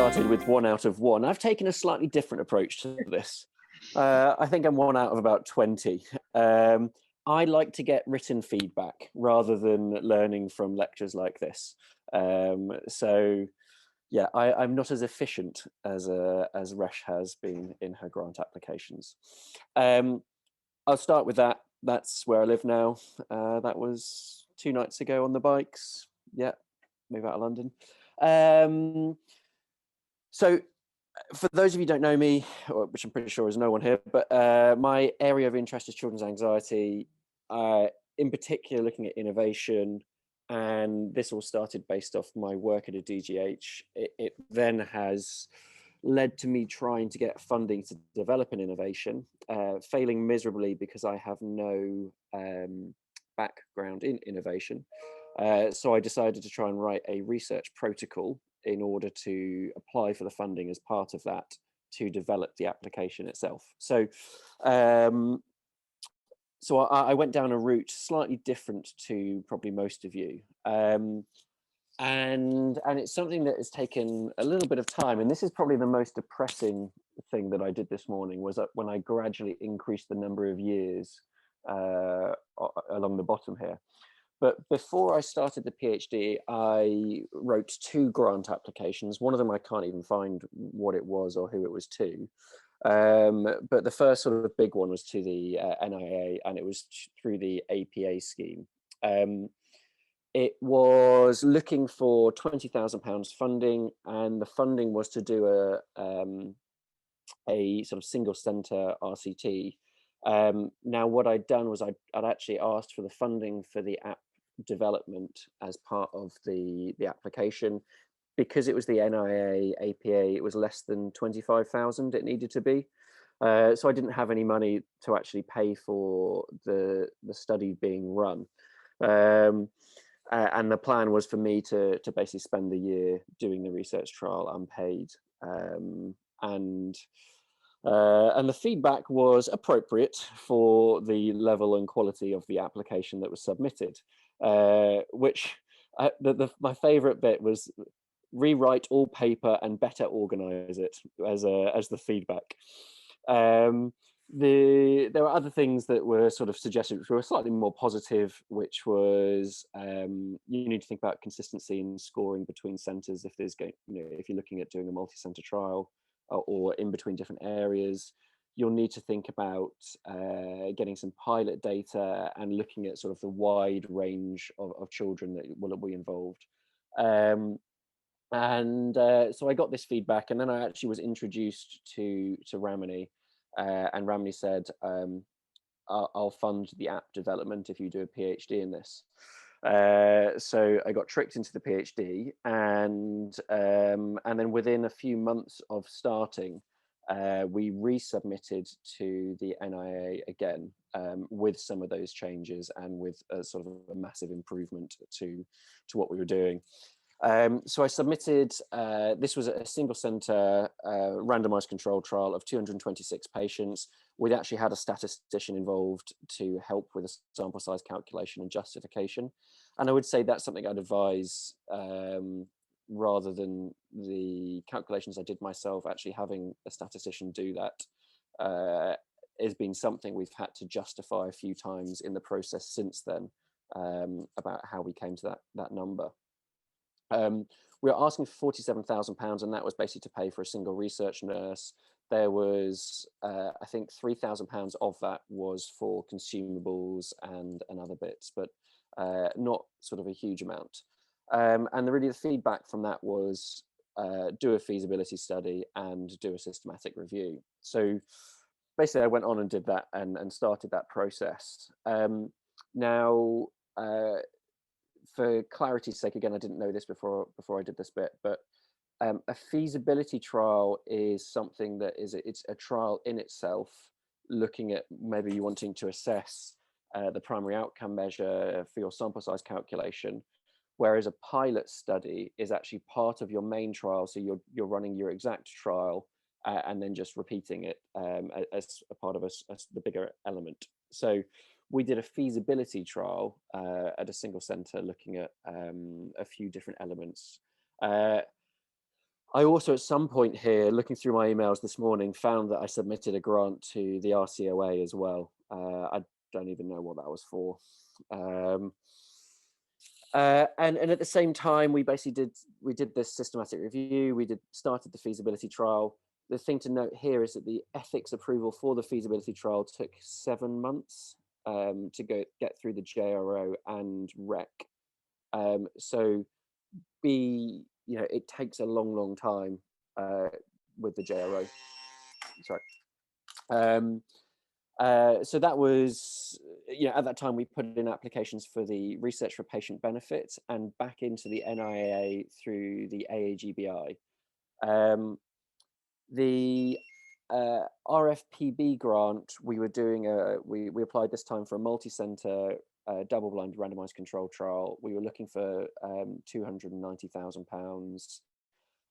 started with 1 out of 1. I've taken a slightly different approach to this. I think I'm 1 out of about 20. I like to get written feedback rather than learning from lectures like this. So yeah, I'm not as efficient as Resh has been in her grant applications. I'll start with that. That's where I live now. That was 2 nights ago on the bikes. Yeah, move out of London. So for those of you who don't know me, which I'm pretty sure is no one here, but my area of interest is children's anxiety, in particular looking at innovation. And this all started based off my work at a DGH. It then has led to me trying to get funding to develop an innovation, failing miserably because I have no background in innovation. So I decided to try and write a research protocol in order to apply for the funding as part of that to develop the application itself. So I went down a route slightly different to probably most of you. And it's something that has taken a little bit of time. And this is probably the most depressing thing that I did this morning, was that when I gradually increased the number of years along the bottom here. But before I started the PhD, I wrote 2 grant applications. One of them I can't even find what it was or who it was to. But the first sort of big one was to the NIA, and it was through the APA scheme. It was looking for £20,000 funding, and the funding was to do a sort of single centre RCT. Now, what I'd done was I'd actually asked for the funding for the app development as part of the application. Because it was the NIA APA, it was less than 25,000 it needed to be. So I didn't have any money to actually pay for the study being run. And the plan was for me to basically spend the year doing the research trial unpaid. And the feedback was appropriate for the level and quality of the application that was submitted, which my favorite bit was rewrite all paper and better organize it as the feedback. There were other things that were sort of suggested which were slightly more positive, which was you need to think about consistency in scoring between centers if you're looking at doing a multi-center trial or in between different areas. You'll need to think about getting some pilot data and looking at sort of the wide range of children that will be involved. So I got this feedback, and then I actually was introduced to Ramani, and Ramani said, I'll fund the app development if you do a PhD in this. So I got tricked into the PhD, and then within a few months of starting, we resubmitted to the NIA again with some of those changes and with a sort of a massive improvement to what we were doing. So I submitted, this was a single center randomized controlled trial of 226 patients. We'd actually had a statistician involved to help with a sample size calculation and justification. And I would say that's something I'd advise rather than the calculations I did myself. Actually having a statistician do that has been something we've had to justify a few times in the process since then, about how we came to that number. We were asking for £47,000, and that was basically to pay for a single research nurse. There was, I think, £3,000 of that was for consumables and other bits, but not sort of a huge amount. And really the feedback from that was do a feasibility study and do a systematic review. So basically I went on and did that and started that process. Now, for clarity's sake, again, I didn't know this before I did this bit, but a feasibility trial is something that it's a trial in itself, looking at maybe you wanting to assess the primary outcome measure for your sample size calculation, whereas a pilot study is actually part of your main trial. So you're running your exact trial and then just repeating it as a part of the bigger element. So we did a feasibility trial at a single center looking at a few different elements. I also, at some point here, looking through my emails this morning, found that I submitted a grant to the RCOA as well. I don't even know what that was for. And at the same time, we did this systematic review. We started the feasibility trial. The thing to note here is that the ethics approval for the feasibility trial took 7 months to get through the JRO and REC. So it takes a long time with the JRO. Sorry. So that was, at that time we put in applications for the research for patient benefit and back into the NIA through the AAGBI. The RFPB grant we were doing, we applied this time for a multi-center double-blind randomized control trial. We were looking for £290,000.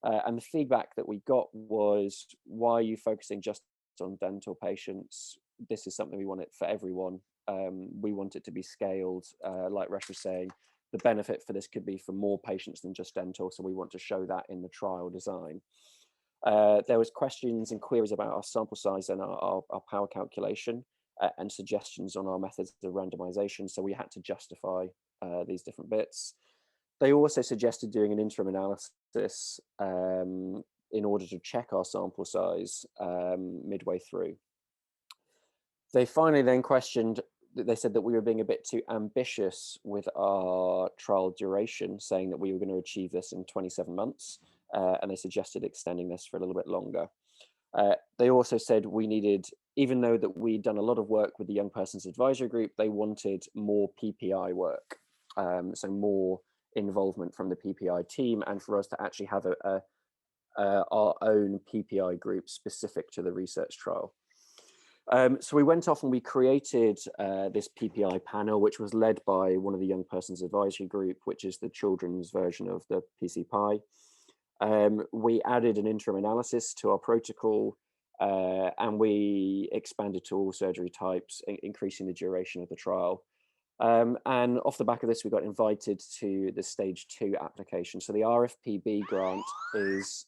And the feedback that we got was, why are you focusing just on dental patients? This is something we want it for everyone. We want it to be scaled, like Resh was saying. The benefit for this could be for more patients than just dental, so we want to show that in the trial design. There was questions and queries about our sample size and our power calculation and suggestions on our methods of randomization, so we had to justify these different bits. They also suggested doing an interim analysis in order to check our sample size midway through. They finally then questioned, they said that we were being a bit too ambitious with our trial duration, saying that we were going to achieve this in 27 months, and they suggested extending this for a little bit longer. They also said we needed, even though that we'd done a lot of work with the Young Persons Advisory Group, they wanted more PPI work, so more involvement from the PPI team, and for us to actually have our own PPI group specific to the research trial. So we went off and we created this PPI panel, which was led by one of the Young Persons Advisory Group, which is the children's version of the PCPI. We added an interim analysis to our protocol, and we expanded to all surgery types, increasing the duration of the trial. And off the back of this, we got invited to the stage 2 application. So the RFPB grant is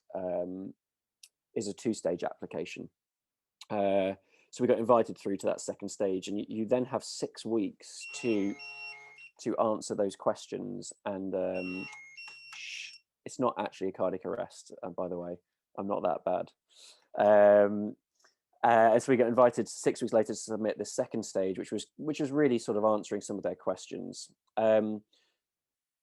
a 2-stage application. So we got invited through to that second stage, and you then have 6 weeks to answer those questions. And it's not actually a cardiac arrest, by the way. I'm not that bad. And so we got invited 6 weeks later to submit the second stage, which was really sort of answering some of their questions.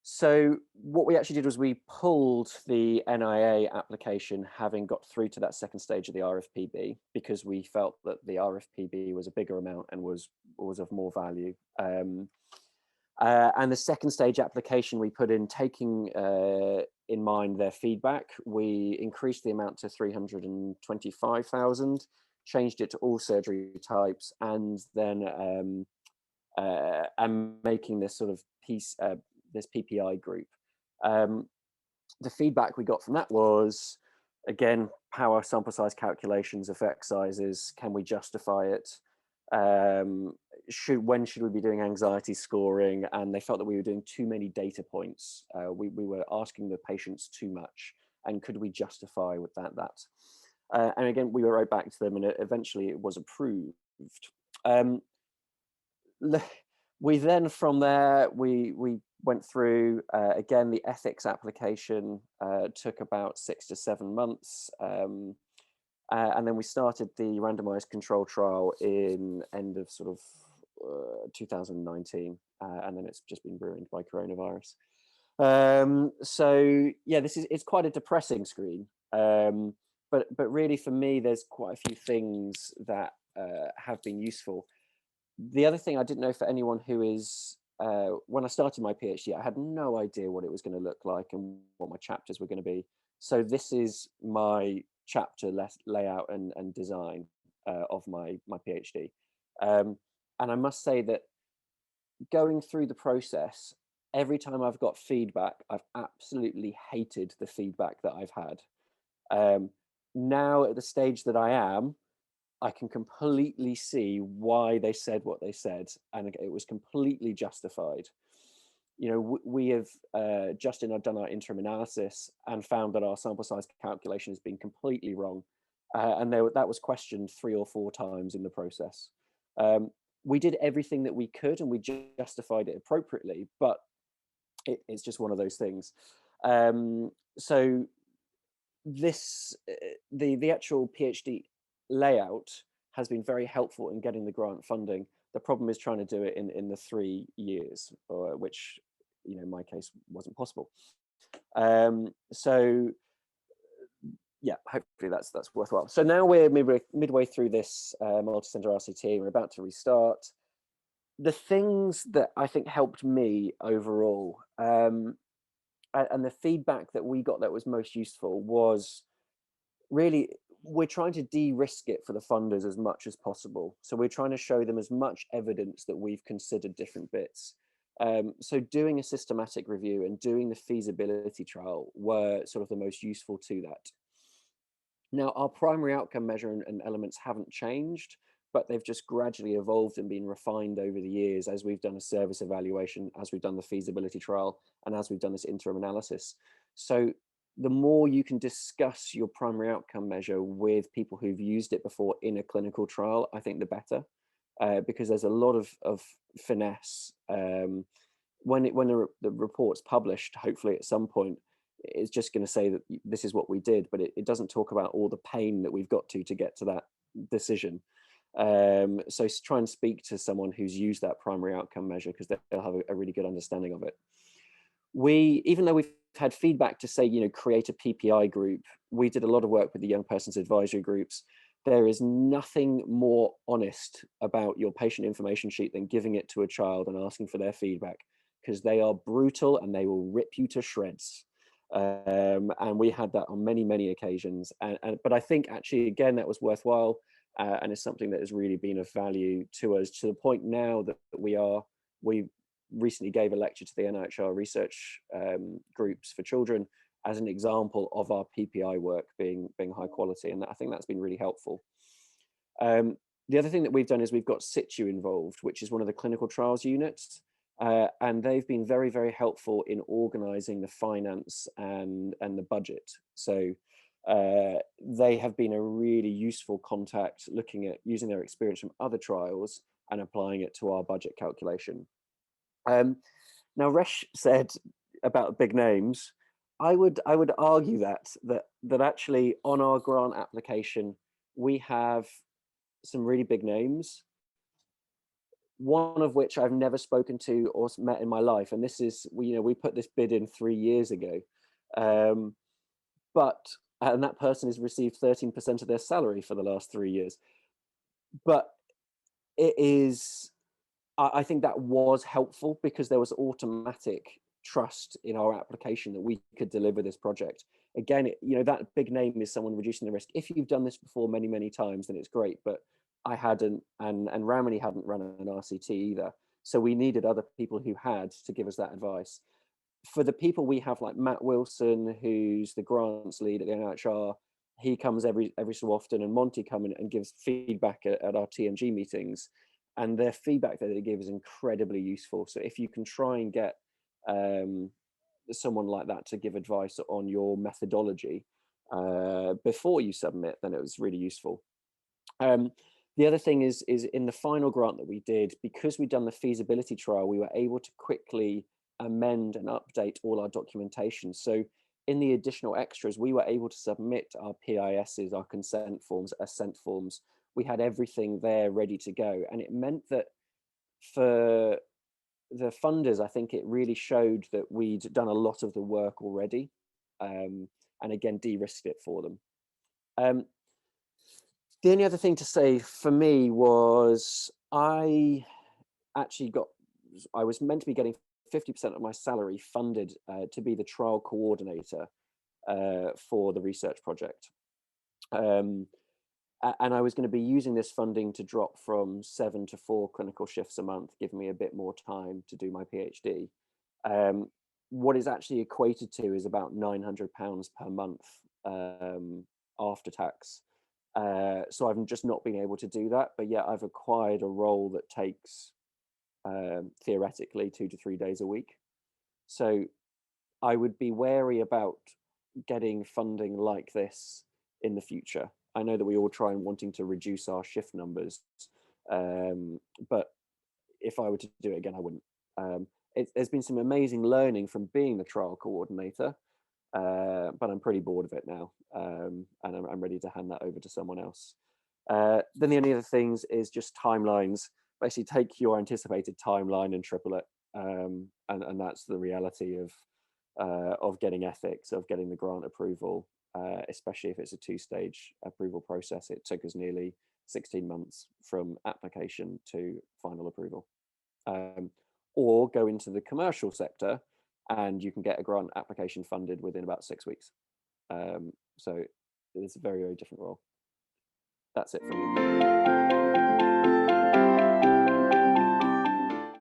So what we actually did was we pulled the NIA application, having got through to that second stage of the RFPB, because we felt that the RFPB was a bigger amount and was of more value. And the second stage application we put in, taking in mind their feedback, we increased the amount to 325,000, changed it to all surgery types, and then making this sort of piece, this PPI group. The feedback we got from that was, again, power, sample size calculations, effect sizes, can we justify it? When should we be doing anxiety scoring? And they felt that we were doing too many data points. We were asking the patients too much, and could we justify with that? And again, we wrote back to them, and eventually it was approved. We then, from there, we went through, again, the ethics application took about 6 to 7 months. And then we started the randomized control trial in end of sort of 2019. And then it's just been ruined by coronavirus. So yeah, it's quite a depressing screen. But really for me, there's quite a few things that have been useful. The other thing I didn't know for anyone who is, when I started my PhD, I had no idea what it was going to look like and what my chapters were going to be. So this is my chapter layout and design of my PhD. And I must say that going through the process, every time I've got feedback, I've absolutely hated the feedback that I've had. Now at the stage that I am, I can completely see why they said what they said, and it was completely justified. we have done our interim analysis and found that our sample size calculation has been completely wrong. And that was questioned 3 or 4 times in the process. We did everything that we could and we justified it appropriately, but it's just one of those things. So the actual PhD layout has been very helpful in getting the grant funding. The problem is trying to do it in the 3 years, which in my case wasn't possible. So yeah, hopefully that's worthwhile. So now we're midway through this multi-center RCT. We're about to restart. The things that I think helped me overall, and the feedback that we got that was most useful was really, we're trying to de-risk it for the funders as much as possible. So we're trying to show them as much evidence that we've considered different bits. So doing a systematic review and doing the feasibility trial were sort of the most useful to that. Now, our primary outcome measure and elements haven't changed, but they've just gradually evolved and been refined over the years as we've done a service evaluation, as we've done the feasibility trial, and as we've done this interim analysis. So the more you can discuss your primary outcome measure with people who've used it before in a clinical trial, I think the better, because there's a lot of finesse. When the report's published, hopefully at some point, it's just going to say that this is what we did, but it doesn't talk about all the pain that we've got to get to that decision. So try and speak to someone who's used that primary outcome measure, because they'll have a really good understanding of it. Even though we've had feedback to say, create a PPI group, we did a lot of work with the young persons advisory groups. There is nothing more honest about your patient information sheet than giving it to a child and asking for their feedback, because they are brutal and they will rip you to shreds. And we had that on many occasions, but I think actually again that was worthwhile, and it's something that has really been of value to us, to the point now that we recently gave a lecture to the NIHR research groups for children as an example of our PPI work being high quality, and I think that's been really helpful. The other thing that we've done is we've got Situ involved, which is one of the clinical trials units. And they've been very helpful in organizing the finance and the budget. So they have been a really useful contact, looking at using their experience from other trials and applying it to our budget calculation. Now, Resh said about big names. I would argue that actually on our grant application we have some really big names, one of which I've never spoken to or met in my life, and this is, we put this bid in 3 years ago, and that person has received 13% of their salary for the last 3 years. But it is, I think that was helpful because there was automatic trust in our application that we could deliver this project. Again, that big name is someone reducing the risk. If you've done this before many times, then it's great, but I hadn't, and Ramani hadn't run an RCT either. So we needed other people who had to give us that advice. For the people we have, like Matt Wilson, who's the grants lead at the NIHR, he comes every so often, and Monty come in and gives feedback at our TMG meetings, and their feedback that they give is incredibly useful. So if you can try and get someone like that to give advice on your methodology before you submit, then it was really useful. The other thing is in the final grant that we did, because we'd done the feasibility trial, we were able to quickly amend and update all our documentation. So in the additional extras, we were able to submit our PISs, our consent forms, assent forms. We had everything there ready to go. And it meant that for the funders, I think it really showed that we'd done a lot of the work already, and again, de-risked it for them. The only other thing to say for me was I was meant to be getting 50% of my salary funded to be the trial coordinator for the research project. And I was going to be using this funding to drop from 7 to 4 clinical shifts a month, giving me a bit more time to do my PhD. What is actually equated to is about £900 per month after tax. So I've just not been able to do that, but yet I've acquired a role that takes theoretically 2 to 3 days a week. So I would be wary about getting funding like this in the future. I know that we all try and wanting to reduce our shift numbers, um, but if I were to do it again, I wouldn't. There's been some amazing learning from being the trial coordinator, but I'm pretty bored of it now, and I'm ready to hand that over to someone else. Then the only other things is just timelines. Basically, take your anticipated timeline and triple it, and that's the reality of getting ethics, of getting the grant approval, especially if it's a two-stage approval process. It took us nearly 16 months from application to final approval. Um, or go into the commercial sector and you can get a grant application funded within about 6 weeks. So it's a very, very different role. That's it from me.